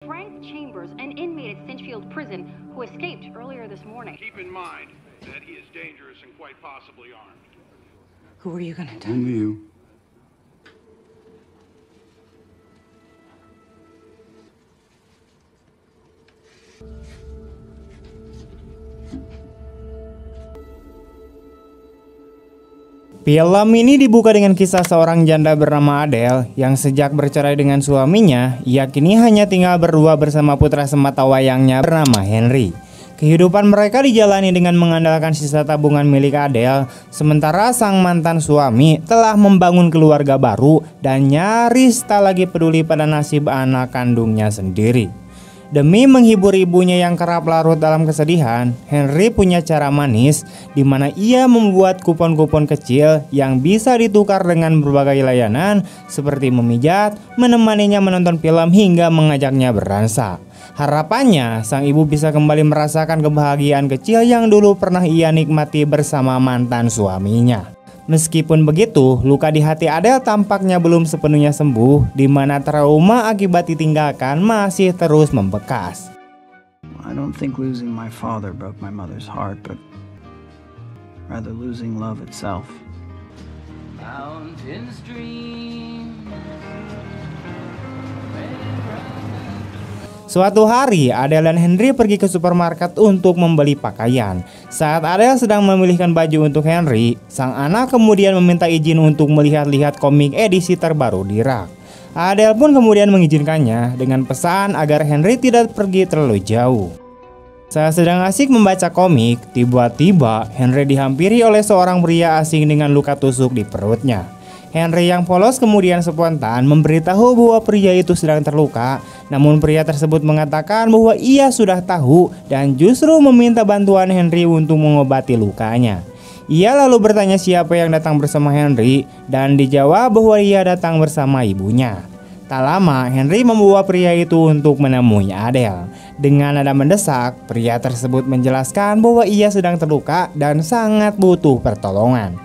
Frank Chambers, an inmate at Stinchfield Prison who escaped earlier this morning. Keep in mind that he is dangerous and quite possibly armed. Who are you gonna do? Only you. Film ini dibuka dengan kisah seorang janda bernama Adele yang sejak bercerai dengan suaminya, ia kini hanya tinggal berdua bersama putra sematawayangnya bernama Henry. Kehidupan mereka dijalani dengan mengandalkan sisa tabungan milik Adele, sementara sang mantan suami telah membangun keluarga baru dan nyaris tak lagi peduli pada nasib anak kandungnya sendiri. Demi menghibur ibunya yang kerap larut dalam kesedihan, Henry punya cara manis di mana ia membuat kupon-kupon kecil yang bisa ditukar dengan berbagai layanan seperti memijat, menemaninya menonton film hingga mengajaknya berdansa. Harapannya, sang ibu bisa kembali merasakan kebahagiaan kecil yang dulu pernah ia nikmati bersama mantan suaminya. Meskipun begitu, luka di hati Adele tampaknya belum sepenuhnya sembuh, di mana trauma akibat ditinggalkan masih terus membekas. I don't think losing my father broke my mother's heart, but rather losing love itself. Mountain stream. Suatu hari, Adele dan Henry pergi ke supermarket untuk membeli pakaian. Saat Adele sedang memilihkan baju untuk Henry, sang anak kemudian meminta izin untuk melihat-lihat komik edisi terbaru di rak. Adele pun kemudian mengizinkannya dengan pesan agar Henry tidak pergi terlalu jauh. Saat sedang asik membaca komik, tiba-tiba Henry dihampiri oleh seorang pria asing dengan luka tusuk di perutnya. Henry yang polos kemudian spontan memberitahu bahwa pria itu sedang terluka, namun pria tersebut mengatakan bahwa ia sudah tahu dan justru meminta bantuan Henry untuk mengobati lukanya. Ia lalu bertanya siapa yang datang bersama Henry dan dijawab bahwa ia datang bersama ibunya. Tak lama, Henry membawa pria itu untuk menemui Adele. Dengan nada mendesak, pria tersebut menjelaskan bahwa ia sedang terluka dan sangat butuh pertolongan.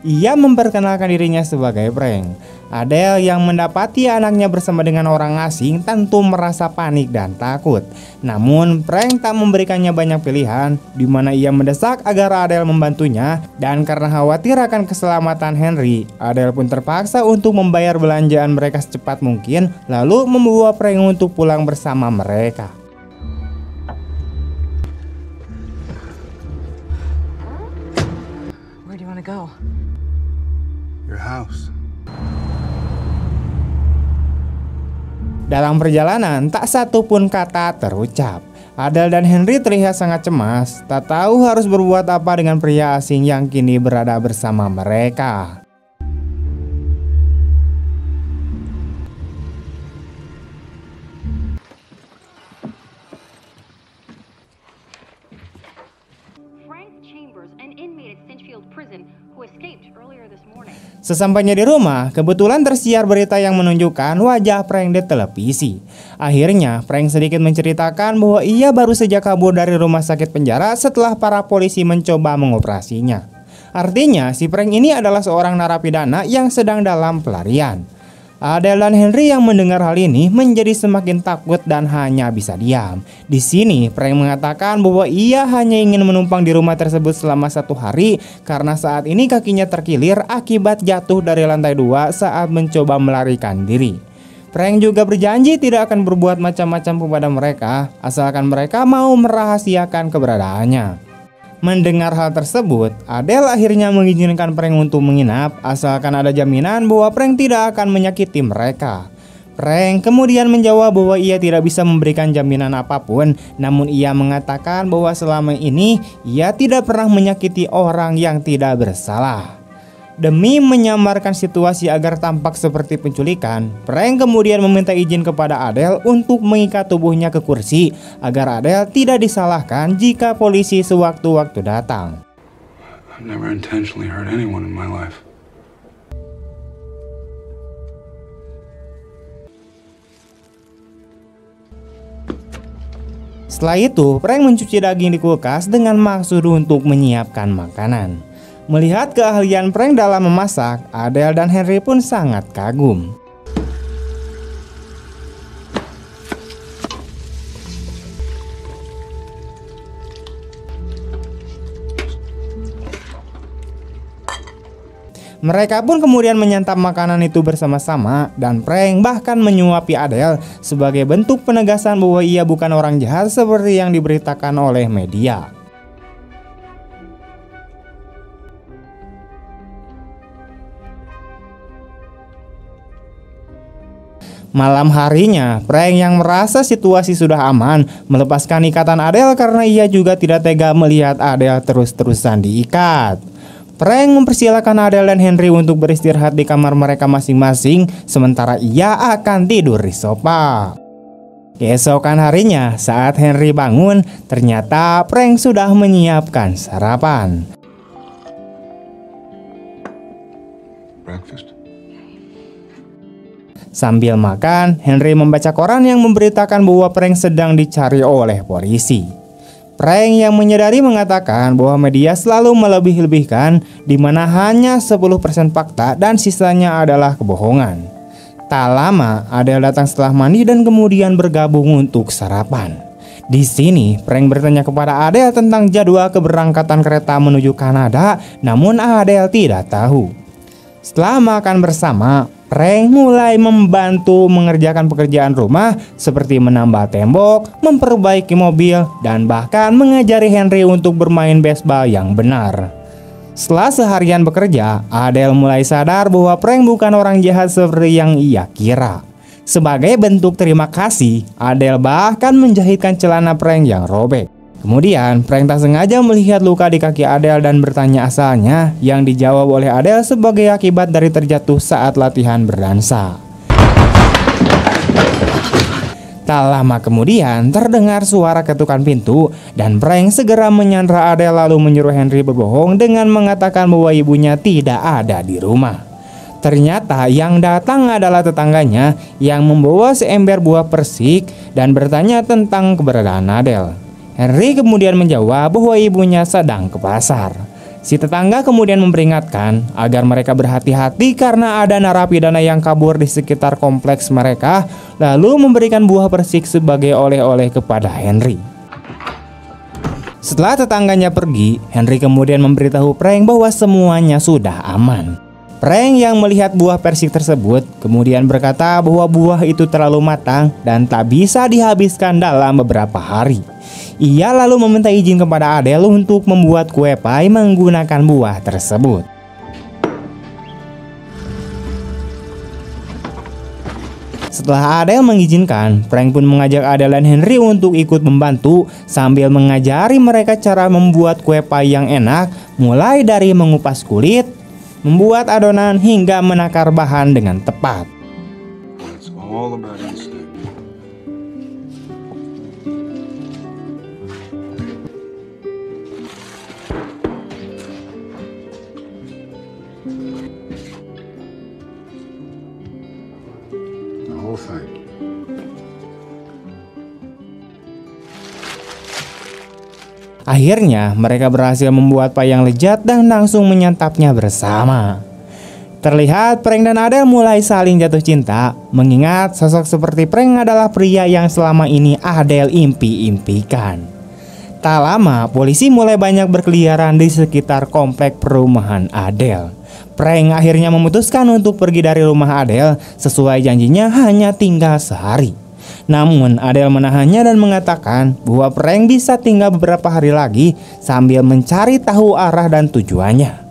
Ia memperkenalkan dirinya sebagai Frank. Adele yang mendapati anaknya bersama dengan orang asing tentu merasa panik dan takut. Namun Frank tak memberikannya banyak pilihan, di mana ia mendesak agar Adele membantunya. Dan karena khawatir akan keselamatan Henry, Adele pun terpaksa untuk membayar belanjaan mereka secepat mungkin, lalu membawa Frank untuk pulang bersama mereka. Where do you want to go? Your house. Dalam perjalanan, tak satu pun kata terucap. Adele dan Henry terlihat sangat cemas, tak tahu harus berbuat apa dengan pria asing yang kini berada bersama mereka. Frank Chambers, an inmate at Stinchfield Prison who escaped earlier this morning. Sesampainya di rumah, kebetulan tersiar berita yang menunjukkan wajah Frank di televisi. Akhirnya, Frank sedikit menceritakan bahwa ia baru saja kabur dari rumah sakit penjara setelah para polisi mencoba mengoperasinya. Artinya, si Frank ini adalah seorang narapidana yang sedang dalam pelarian. Adele dan Henry yang mendengar hal ini menjadi semakin takut dan hanya bisa diam. Di sini, Frank mengatakan bahwa ia hanya ingin menumpang di rumah tersebut selama 1 hari karena saat ini kakinya terkilir akibat jatuh dari lantai 2 saat mencoba melarikan diri. Frank juga berjanji tidak akan berbuat macam-macam kepada mereka asalkan mereka mau merahasiakan keberadaannya. Mendengar hal tersebut, Adele akhirnya mengizinkan Frank untuk menginap asalkan ada jaminan bahwa Frank tidak akan menyakiti mereka. Frank kemudian menjawab bahwa ia tidak bisa memberikan jaminan apapun, namun ia mengatakan bahwa selama ini ia tidak pernah menyakiti orang yang tidak bersalah. Demi menyamarkan situasi agar tampak seperti penculikan, Frank kemudian meminta izin kepada Adele untuk mengikat tubuhnya ke kursi agar Adele tidak disalahkan jika polisi sewaktu-waktu datang. I've never intentionally hurt anyone in my life. Setelah itu, Frank mencuci daging di kulkas dengan maksud untuk menyiapkan makanan. Melihat keahlian Frank dalam memasak, Adele dan Henry pun sangat kagum. Mereka pun kemudian menyantap makanan itu bersama-sama dan Frank bahkan menyuapi Adele sebagai bentuk penegasan bahwa ia bukan orang jahat seperti yang diberitakan oleh media. Malam harinya, Frank yang merasa situasi sudah aman melepaskan ikatan Adele karena ia juga tidak tega melihat Adele terus-terusan diikat. Frank mempersilahkan Adele dan Henry untuk beristirahat di kamar mereka masing-masing, sementara ia akan tidur di sofa. Keesokan harinya, saat Henry bangun, ternyata Frank sudah menyiapkan sarapan. Breakfast. Sambil makan, Henry membaca koran yang memberitakan bahwa Frank sedang dicari oleh polisi. Frank yang menyadari mengatakan bahwa media selalu melebih-lebihkan, di mana hanya 10% fakta dan sisanya adalah kebohongan. Tak lama, Adele datang setelah mandi dan kemudian bergabung untuk sarapan. Di sini, Frank bertanya kepada Adele tentang jadwal keberangkatan kereta menuju Kanada, namun Adele tidak tahu. Setelah makan bersama, Frank mulai membantu mengerjakan pekerjaan rumah seperti menambal tembok, memperbaiki mobil, dan bahkan mengajari Henry untuk bermain baseball yang benar. Setelah seharian bekerja, Adele mulai sadar bahwa Frank bukan orang jahat seperti yang ia kira. Sebagai bentuk terima kasih, Adele bahkan menjahitkan celana Frank yang robek. Kemudian, Frank tak sengaja melihat luka di kaki Adele dan bertanya asalnya, yang dijawab oleh Adele sebagai akibat dari terjatuh saat latihan berdansa. Tak lama kemudian, terdengar suara ketukan pintu dan Frank segera menyandra Adele lalu menyuruh Henry berbohong dengan mengatakan bahwa ibunya tidak ada di rumah. Ternyata yang datang adalah tetangganya yang membawa seember buah persik dan bertanya tentang keberadaan Adele. Henry kemudian menjawab bahwa ibunya sedang ke pasar. Si tetangga kemudian memperingatkan agar mereka berhati-hati karena ada narapidana yang kabur di sekitar kompleks mereka, lalu memberikan buah persik sebagai oleh-oleh kepada Henry. Setelah tetangganya pergi, Henry kemudian memberitahu Frank bahwa semuanya sudah aman. Frank yang melihat buah persik tersebut kemudian berkata bahwa buah itu terlalu matang dan tak bisa dihabiskan dalam beberapa hari. Ia lalu meminta izin kepada Adele untuk membuat kue pie menggunakan buah tersebut. Setelah Adele mengizinkan, Frank pun mengajak Adele dan Henry untuk ikut membantu sambil mengajari mereka cara membuat kue pie yang enak, mulai dari mengupas kulit, membuat adonan hingga menakar bahan dengan tepat. It's all about instinct. The whole thing. Akhirnya mereka berhasil membuat pie yang lezat dan langsung menyantapnya bersama. Terlihat Frank dan Adele mulai saling jatuh cinta, mengingat sosok seperti Frank adalah pria yang selama ini Adele impi-impikan. Tak lama, polisi mulai banyak berkeliaran di sekitar komplek perumahan Adele. Frank akhirnya memutuskan untuk pergi dari rumah Adele, sesuai janjinya hanya tinggal sehari. Namun Adele menahannya dan mengatakan bahwa Frank bisa tinggal beberapa hari lagi sambil mencari tahu arah dan tujuannya.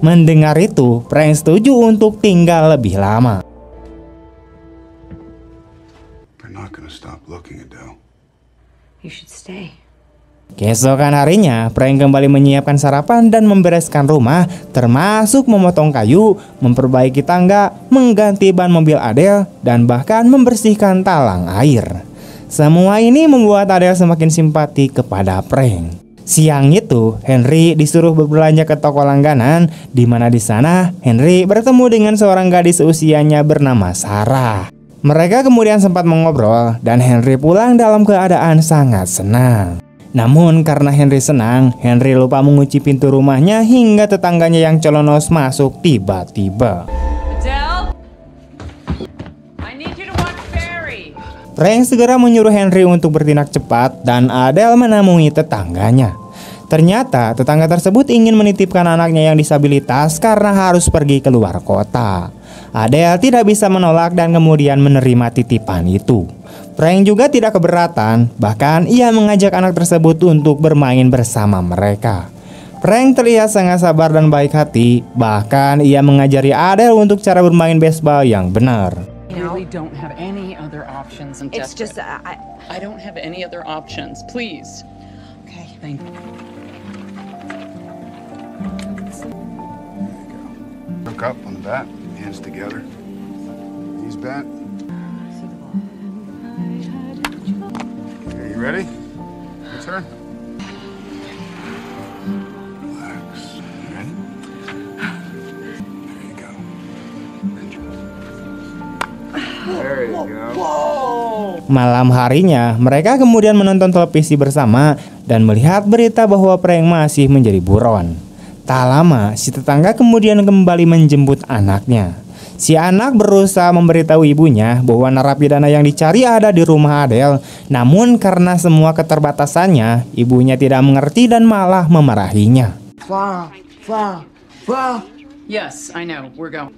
Mendengar itu, Frank setuju untuk tinggal lebih lama. We're not gonna stop looking, Adele. You should stay. Keesokan harinya, Frank kembali menyiapkan sarapan dan membereskan rumah, termasuk memotong kayu, memperbaiki tangga, mengganti ban mobil Adele, dan bahkan membersihkan talang air. Semua ini membuat Adele semakin simpati kepada Frank. Siang itu, Henry disuruh berbelanja ke toko langganan, di mana di sana Henry bertemu dengan seorang gadis usianya bernama Sarah. Mereka kemudian sempat mengobrol dan Henry pulang dalam keadaan sangat senang. Namun karena Henry senang, Henry lupa mengunci pintu rumahnya hingga tetangganya yang colonos masuk tiba-tiba. Adele? I need you to watch Barry. Frank segera menyuruh Henry untuk bertindak cepat dan Adele menemui tetangganya. Ternyata tetangga tersebut ingin menitipkan anaknya yang disabilitas karena harus pergi keluar kota. Adele tidak bisa menolak dan kemudian menerima titipan itu. Frank juga tidak keberatan, bahkan ia mengajak anak tersebut untuk bermain bersama mereka. Frank terlihat sangat sabar dan baik hati, bahkan ia mengajari Adele untuk cara bermain baseball yang benar. I really don't have any other options. I'm It's desperate. just, I don't have any other options. Please. okay. Thank you. Look up on the bat, hands together. Knees bent. Okay, you ready? Your turn. Relax. You ready? There you go. There you go. Malam harinya, mereka kemudian menonton televisi bersama dan melihat berita bahwa Frank masih menjadi buron. Tak lama, si tetangga kemudian kembali menjemput anaknya. Si anak berusaha memberitahu ibunya bahwa narapidana yang dicari ada di rumah Adele. Namun karena semua keterbatasannya, ibunya tidak mengerti dan malah memarahinya. Yes, I know. We're going.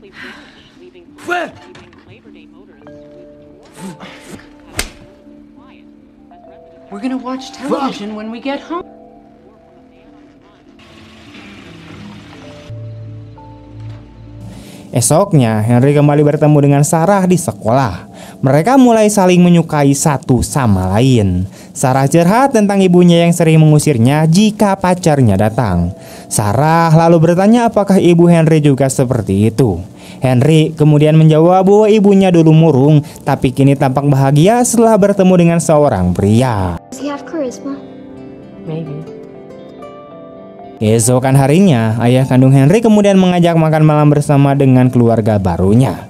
We're gonna watch television when we get home. Esoknya, Henry kembali bertemu dengan Sarah di sekolah. Mereka mulai saling menyukai satu sama lain. Sarah curhat tentang ibunya yang sering mengusirnya jika pacarnya datang. Sarah lalu bertanya apakah ibu Henry juga seperti itu. Henry kemudian menjawab bahwa ibunya dulu murung, tapi kini tampak bahagia setelah bertemu dengan seorang pria. Does he have charisma? Maybe. Keesokan harinya, ayah kandung Henry kemudian mengajak makan malam bersama dengan keluarga barunya.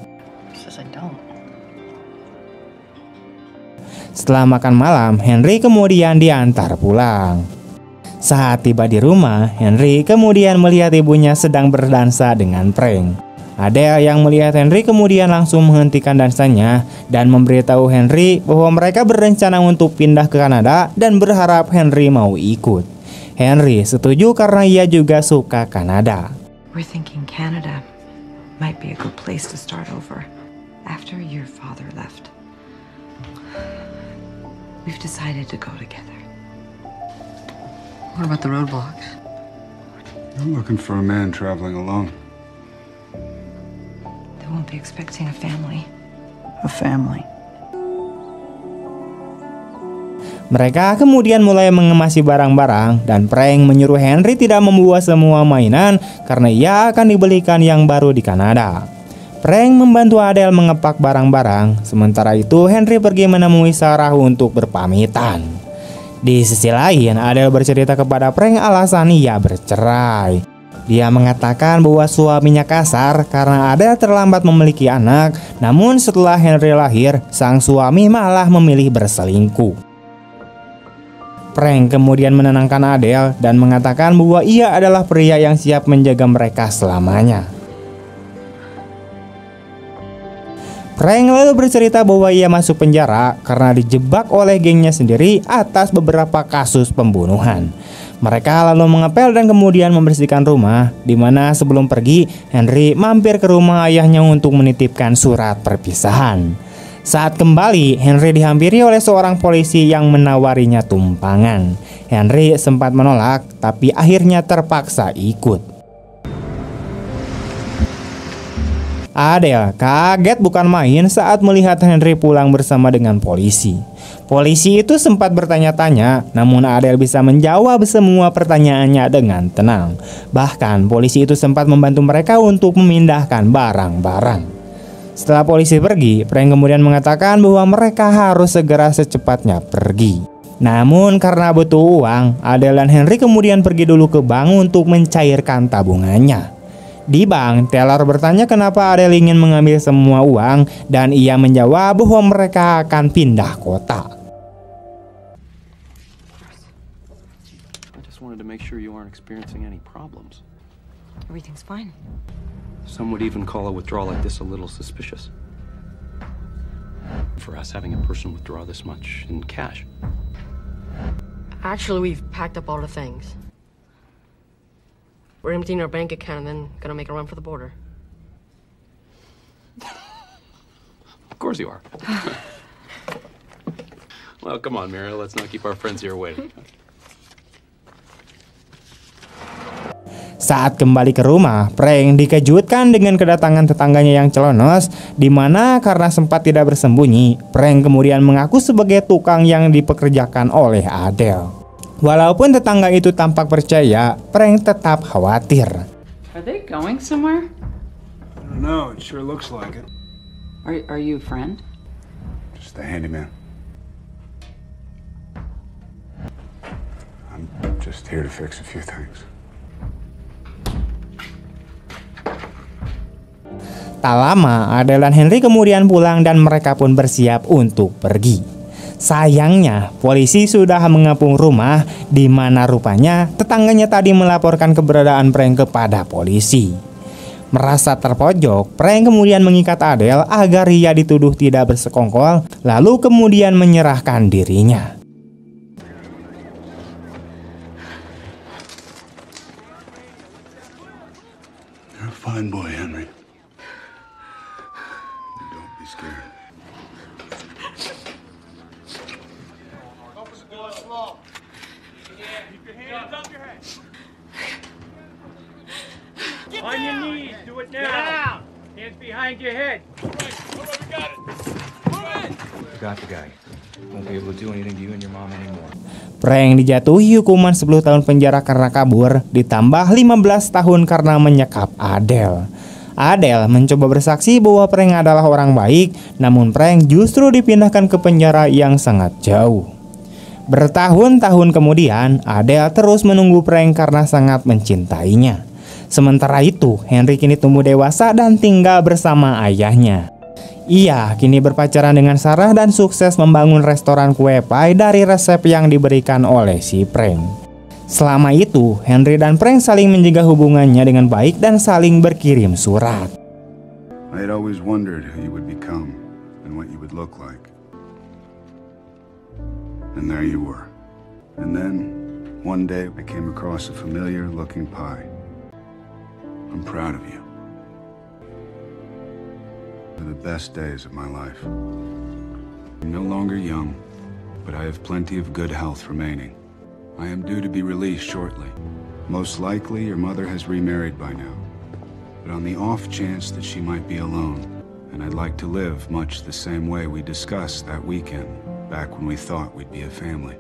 Setelah makan malam, Henry kemudian diantar pulang. Saat tiba di rumah, Henry kemudian melihat ibunya sedang berdansa dengan Frank. Adele yang melihat Henry kemudian langsung menghentikan dansanya dan memberitahu Henry bahwa mereka berencana untuk pindah ke Kanada dan berharap Henry mau ikut. Henry setuju karena ia juga suka Kanada. We're thinking Canada might be a good place to start over after your father left. We've decided to go together. What about the roadblocks? I'm looking for a man traveling alone. They won't be expecting a family. A family. Mereka kemudian mulai mengemasi barang-barang dan Frank menyuruh Henry tidak membawa semua mainan karena ia akan dibelikan yang baru di Kanada. Frank membantu Adele mengepak barang-barang, sementara itu Henry pergi menemui Sarah untuk berpamitan. Di sisi lain, Adele bercerita kepada Frank alasan ia bercerai. Dia mengatakan bahwa suaminya kasar karena Adele terlambat memiliki anak, namun setelah Henry lahir, sang suami malah memilih berselingkuh. Frank kemudian menenangkan Adele dan mengatakan bahwa ia adalah pria yang siap menjaga mereka selamanya. Frank lalu bercerita bahwa ia masuk penjara karena dijebak oleh gengnya sendiri atas beberapa kasus pembunuhan. Mereka lalu mengepel dan kemudian membersihkan rumah, di mana sebelum pergi, Henry mampir ke rumah ayahnya untuk menitipkan surat perpisahan. Saat kembali, Henry dihampiri oleh seorang polisi yang menawarinya tumpangan. Henry sempat menolak, tapi akhirnya terpaksa ikut. Adele kaget bukan main saat melihat Henry pulang bersama dengan polisi. Polisi itu sempat bertanya-tanya, namun Adele bisa menjawab semua pertanyaannya dengan tenang. Bahkan polisi itu sempat membantu mereka untuk memindahkan barang-barang. Setelah polisi pergi, Frank kemudian mengatakan bahwa mereka harus segera secepatnya pergi. Namun karena butuh uang, Adele dan Henry kemudian pergi dulu ke bank untuk mencairkan tabungannya. Di bank, teller bertanya kenapa Adele ingin mengambil semua uang dan ia menjawab bahwa mereka akan pindah kota. I just wanted to make sure you aren't experiencing any problems. Everything's fine. Some would even call a withdrawal like this a little suspicious. For us, having a person withdraw this much in cash. Actually, we've packed up all the things. We're emptying our bank account and then gonna make a run for the border. Of course you are. Well, come on, Muriel. Let's not keep our friends here waiting. Saat kembali ke rumah, Frank dikejutkan dengan kedatangan tetangganya yang celonos, di mana karena sempat tidak bersembunyi, Frank kemudian mengaku sebagai tukang yang dipekerjakan oleh Adele. Walaupun tetangga itu tampak percaya, Frank tetap khawatir. Are they going somewhere? I don't know, it sure looks like it. Are you a friend? Just a handyman. I'm just here to fix a few things. Tak lama, Adele dan Henry kemudian pulang dan mereka pun bersiap untuk pergi. Sayangnya, polisi sudah mengepung rumah, di mana rupanya tetangganya tadi melaporkan keberadaan Frank kepada polisi. Merasa terpojok, Frank kemudian mengikat Adele agar ia dituduh tidak bersekongkol, lalu kemudian menyerahkan dirinya. You're a fine boy, Henry. Don't be scared. On your knees, do it now. Get down. Hands behind your head. I got the guy. Won't be able to do anything to you and your mom anymore. Frank dijatuhi hukuman 10 tahun penjara karena kabur, ditambah 15 tahun karena menyekap Adele. Adele mencoba bersaksi bahwa Frank adalah orang baik, namun Frank justru dipindahkan ke penjara yang sangat jauh. Bertahun-tahun kemudian, Adele terus menunggu Frank karena sangat mencintainya. Sementara itu, Henry kini tumbuh dewasa dan tinggal bersama ayahnya. Ia kini berpacaran dengan Sarah dan sukses membangun restoran kue pie dari resep yang diberikan oleh si Frank. Selama itu, Henry dan Frank saling menjaga hubungannya dengan baik dan saling berkirim surat. I had always wondered who you would become and what you would look like. And there you were. And then, one day, I came across a familiar-looking pie. I'm proud of you. They're the best days of my life. I'm no longer young, but I have plenty of good health remaining. I am due to be released shortly. Most likely your mother has remarried by now. But on the off chance that she might be alone, and I'd like to live much the same way we discussed that weekend, back when we thought we'd be a family.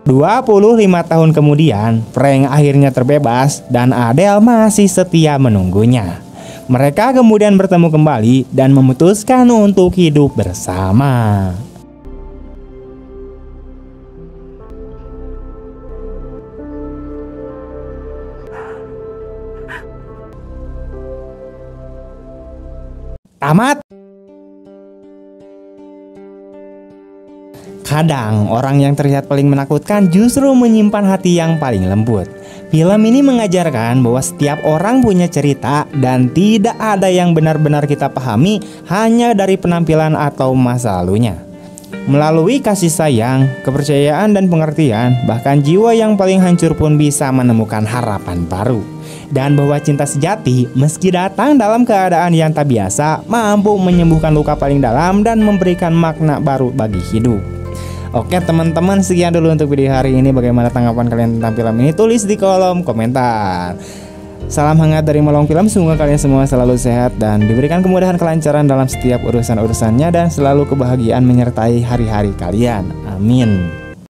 25 tahun kemudian, Frank akhirnya terbebas dan Adele masih setia menunggunya. Mereka kemudian bertemu kembali dan memutuskan untuk hidup bersama. Tamat. Kadang orang yang terlihat paling menakutkan justru menyimpan hati yang paling lembut. Film ini mengajarkan bahwa setiap orang punya cerita dan tidak ada yang benar-benar kita pahami hanya dari penampilan atau masa lalunya. Melalui kasih sayang, kepercayaan dan pengertian, bahkan jiwa yang paling hancur pun bisa menemukan harapan baru. Dan bahwa cinta sejati, meski datang dalam keadaan yang tak biasa, mampu menyembuhkan luka paling dalam dan memberikan makna baru bagi hidup. Oke teman-teman, sekian dulu untuk video hari ini. Bagaimana tanggapan kalian tentang film ini? Tulis di kolom komentar. Salam hangat dari Melong Film. Semoga kalian semua selalu sehat dan diberikan kemudahan kelancaran dalam setiap urusan-urusannya, dan selalu kebahagiaan menyertai hari-hari kalian. Amin.